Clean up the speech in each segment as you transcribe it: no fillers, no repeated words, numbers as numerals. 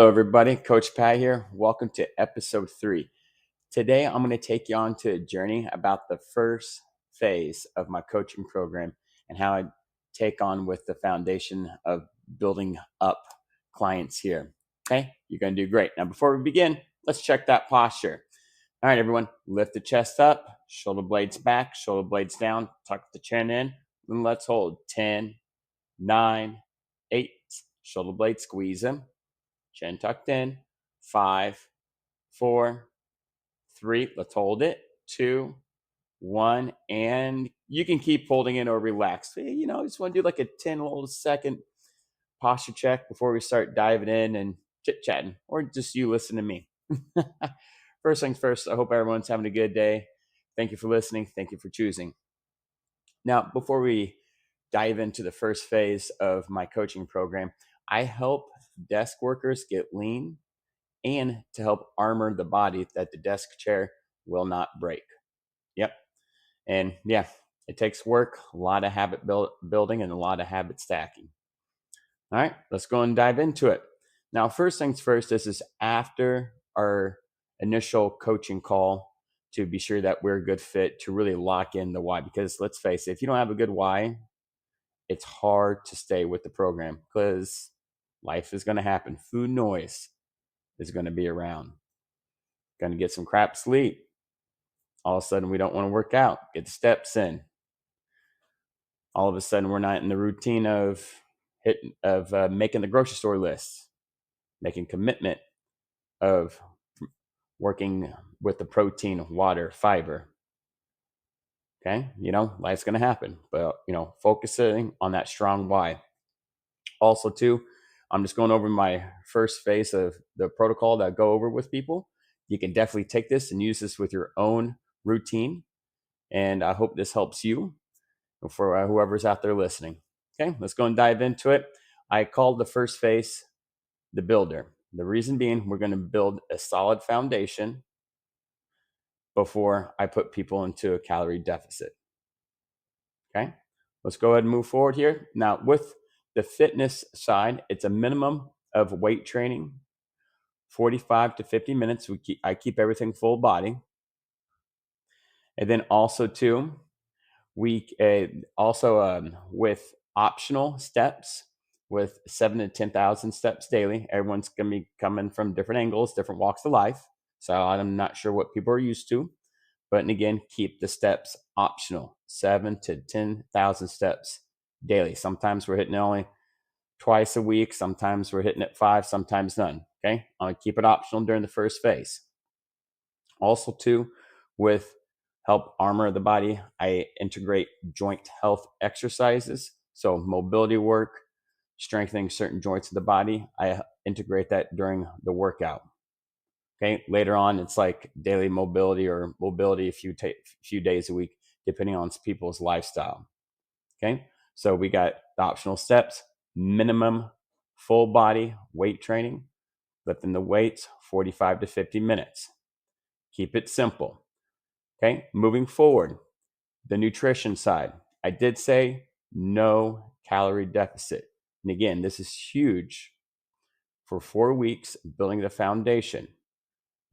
Hello, everybody. Coach Pat here. Welcome to episode 3. Today, I'm going to take you on to a journey about the first phase of my coaching program and how I take on with the foundation of building up clients here. Okay, you're going to do great. Now, before we begin, let's check that posture. All right, everyone, lift the chest up, shoulder blades back, shoulder blades down, tuck the chin in, and let's hold 10, 9, 8, shoulder blades squeeze them. Chin tucked in. 5, 4, 3. Let's hold it. 2, 1. And you can keep holding it or relax. Just want to do like a 10 little second posture check before we start diving in and chit chatting, or just you listen to me. First things first, I hope everyone's having a good day. Thank you for listening. Thank you for choosing. Now, before we dive into the first phase of my coaching program, I help desk workers get lean and to help armor the body that the desk chair will not break. Yep. And yeah, it takes work, a lot of habit building, and a lot of habit stacking. All right, let's go and dive into it. Now, first things first, this is after our initial coaching call to be sure that we're a good fit to really lock in the why. Because let's face it, if you don't have a good why, it's hard to stay with the program because life is going to happen. Food noise is going to be around. Going to get some crap sleep. All of a sudden, we don't want to work out, get the steps in. All of a sudden, we're not in the routine of making the grocery store list, making commitment of working with the protein, water, fiber. Okay, life's going to happen, but focusing on that strong why. Also, too, I'm just going over my first phase of the protocol that I go over with people. You can definitely take this and use this with your own routine. And I hope this helps you for whoever's out there listening. Okay, let's go and dive into it. I called the first phase the builder. The reason being, we're going to build a solid foundation before I put people into a calorie deficit. Okay, let's go ahead and move forward here. Now, with the fitness side, it's a minimum of weight training, 45 to 50 minutes. I keep everything full body. And then also, too, we also with optional steps with 7 to 10,000 steps daily. Everyone's going to be coming from different angles, different walks of life. So I'm not sure what people are used to. But again, keep the steps optional, 7 to 10,000 steps daily. Sometimes we're hitting it only twice a week. Sometimes we're hitting it 5, sometimes none. Okay. I'll keep it optional during the first phase. Also, too, with help armor the body, I integrate joint health exercises. So mobility work, strengthening certain joints of the body. I integrate that during the workout. Okay. Later on, it's like daily mobility or mobility a few days a week, depending on people's lifestyle. Okay. So we got the optional steps, minimum full body weight training, lifting the weights 45 to 50 minutes. Keep it simple. Okay. Moving forward, the nutrition side. I did say no calorie deficit. And again, this is huge for 4 weeks building the foundation.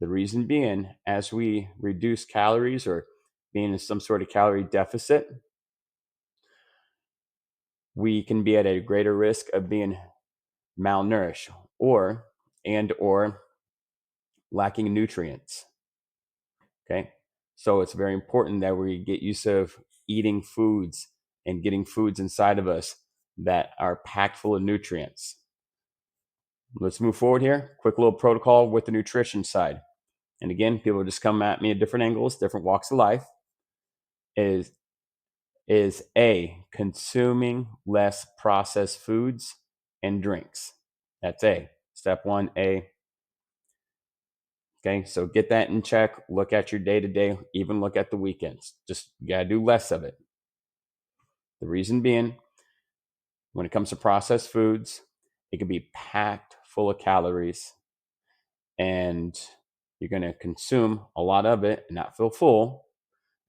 The reason being, as we reduce calories or being in some sort of calorie deficit, we can be at a greater risk of being malnourished or lacking nutrients. Okay. So it's very important that we get used of eating foods and getting foods inside of us that are packed full of nutrients. Let's move forward here. Quick little protocol with the nutrition side. And again, people just come at me at different angles, different walks of life. Is A, consuming less processed foods and drinks. That's A. Step 1, A. Okay, so get that in check. Look at your day-to-day, even look at the weekends. Just you gotta do less of it. The reason being, when it comes to processed foods, it can be packed full of calories and you're going to consume a lot of it and not feel full.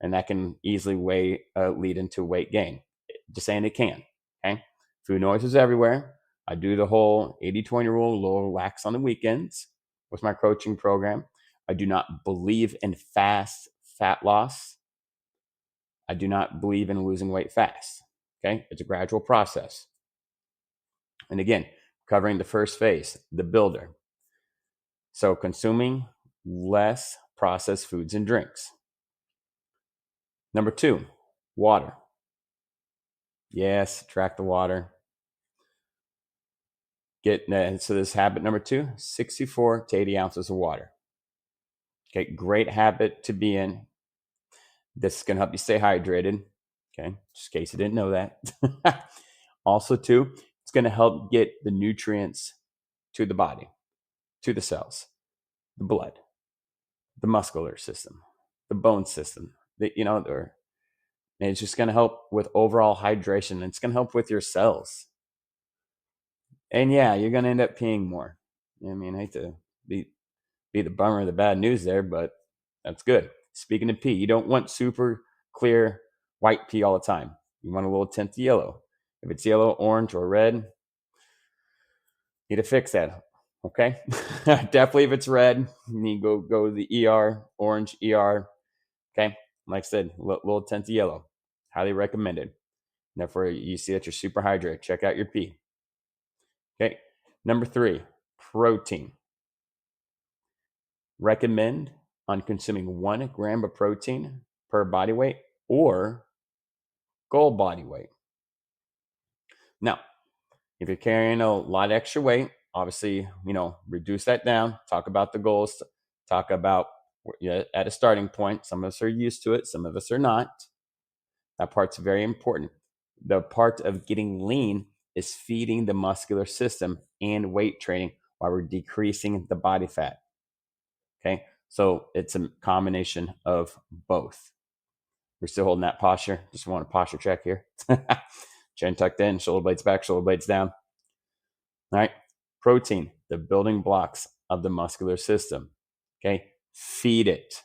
And that can easily lead into weight gain. Just saying it can. Okay. Food noise is everywhere. I do the whole 80-20 rule, a little lax on the weekends with my coaching program. I do not believe in fast fat loss. I do not believe in losing weight fast. Okay. It's a gradual process. And again, covering the first phase, the builder. So consuming less processed foods and drinks. Number 2, water. Yes, track the water. So this habit number 2, 64 to 80 ounces of water. Okay, great habit to be in. This is going to help you stay hydrated. Okay, just in case you didn't know that. Also, too, it's going to help get the nutrients to the body, to the cells, the blood, the muscular system, the bone system. And it's just going to help with overall hydration. It's going to help with your cells. And yeah, you're going to end up peeing more. I mean, I hate to be the bummer of the bad news there, but that's good. Speaking of pee, you don't want super clear white pee all the time. You want a little tint to yellow. If it's yellow, orange, or red, you need to fix that. Okay? Definitely if it's red, you need to go to the ER, orange ER. Okay? Like I said, little tint to yellow. Highly recommended. Therefore, you see that you're super hydrated. Check out your pee. Okay? Number 3, protein. Recommend on consuming 1 gram of protein per body weight or goal body weight. Now, if you're carrying a lot of extra weight, obviously, reduce that down. Talk about the goals. Talk about at a starting point. Some of us are used to it. Some of us are not. That part's very important. The part of getting lean is feeding the muscular system and weight training while we're decreasing the body fat. Okay. So it's a combination of both. We're still holding that posture. Just want a posture check here. Chin tucked in, shoulder blades back, shoulder blades down. All right. Protein, the building blocks of the muscular system. Okay. Feed it.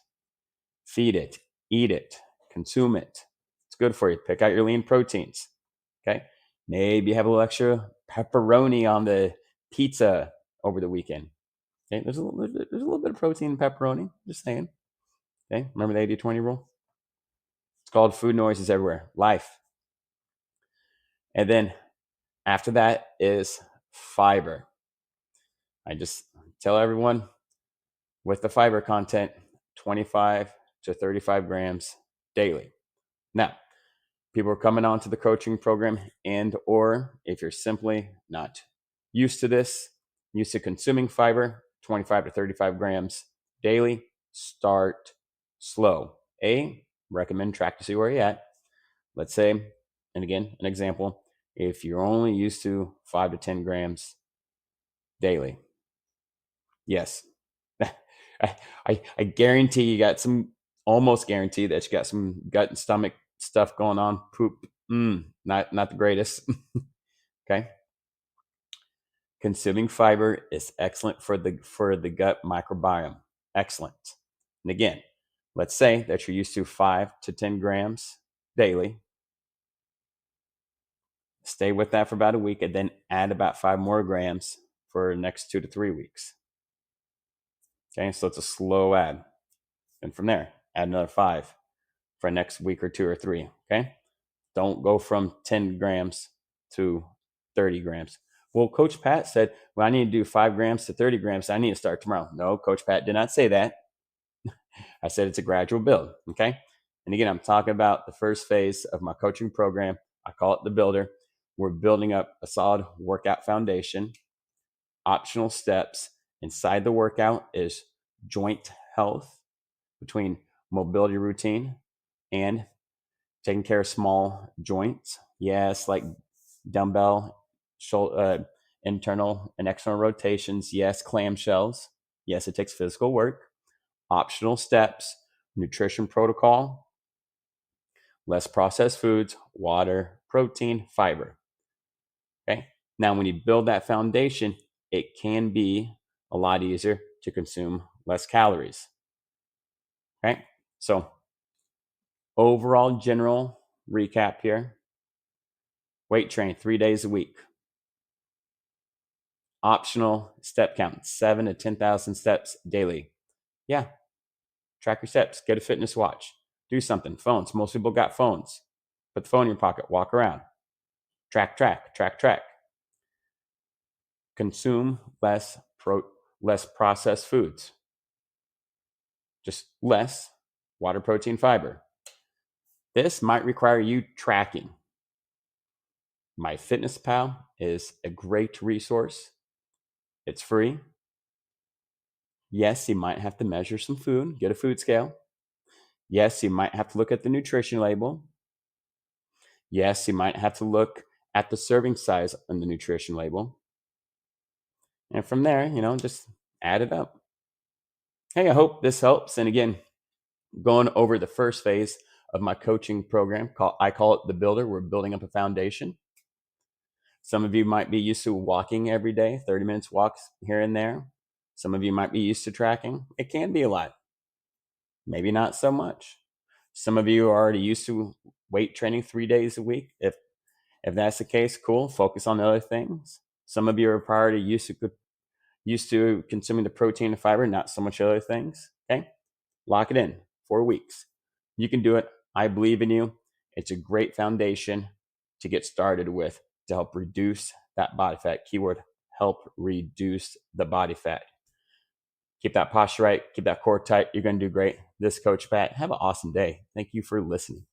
Feed it. Eat it. Consume it. It's good for you. Pick out your lean proteins. Okay. Maybe have a little extra pepperoni on the pizza over the weekend. Okay. There's a little bit of protein in pepperoni. Just saying. Okay. Remember the 80-20 rule? It's called food noises everywhere. Life. And then after that is fiber. I just tell everyone with the fiber content, 25 to 35 grams daily. Now, people are coming on to the coaching program, and or if you're simply not used to this, used to consuming fiber, 25 to 35 grams daily, start slow. Recommend track to see where you're at. Let's say, and again, an example, if you're only used to 5 to 10 grams daily, yes, I guarantee you got some, almost guarantee that you got some gut and stomach stuff going on. Poop, not the greatest. Okay. Consuming fiber is excellent for the gut microbiome. Excellent. And again, let's say that you're used to 5 to 10 grams daily. Stay with that for about a week and then add about 5 more grams for the next 2 to 3 weeks. Okay, so it's a slow add. And from there, add another 5 for next week or 2 or 3. Okay, don't go from 10 grams to 30 grams. Well, Coach Pat said, well, I need to do 5 grams to 30 grams. So I need to start tomorrow. No, Coach Pat did not say that. I said it's a gradual build. Okay. And again, I'm talking about the first phase of my coaching program. I call it the builder. We're building up a solid workout foundation. Optional steps inside the workout is joint health between mobility routine and taking care of small joints. Yes, like dumbbell, shoulder, internal and external rotations. Yes, clamshells. Yes, it takes physical work. Optional steps, nutrition protocol, less processed foods, water, protein, fiber. Okay. Now, when you build that foundation, it can be a lot easier to consume less calories. Okay. So, overall general recap here: weight training 3 days a week. Optional step count, 7 to 10,000 steps daily. Yeah, track your steps, get a fitness watch, do something. Phones, most people got phones. Put the phone in your pocket, walk around, track, track, track, track. Consume less processed foods, just less water, protein, fiber. This might require you tracking. MyFitnessPal is a great resource. It's free. Yes, you might have to measure some food, get a food scale. Yes, you might have to look at the nutrition label. Yes, you might have to look at the serving size on the nutrition label. And from there, just add it up. Hey, I hope this helps. And again, going over the first phase of my coaching program, I call it the builder. We're building up a foundation. Some of you might be used to walking every day, 30 minutes walks here and there. Some of you might be used to tracking. It can be a lot. Maybe not so much. Some of you are already used to weight training 3 days a week. If that's the case, cool. Focus on the other things. Some of you are already used to consuming the protein and fiber, not so much other things. Okay, lock it in. 4 weeks. You can do it. I believe in you. It's a great foundation to get started with to help reduce that body fat. Keyword: help reduce the body fat. Keep that posture right. Keep that core tight. You're going to do great. This is Coach Pat. Have an awesome day. Thank you for listening.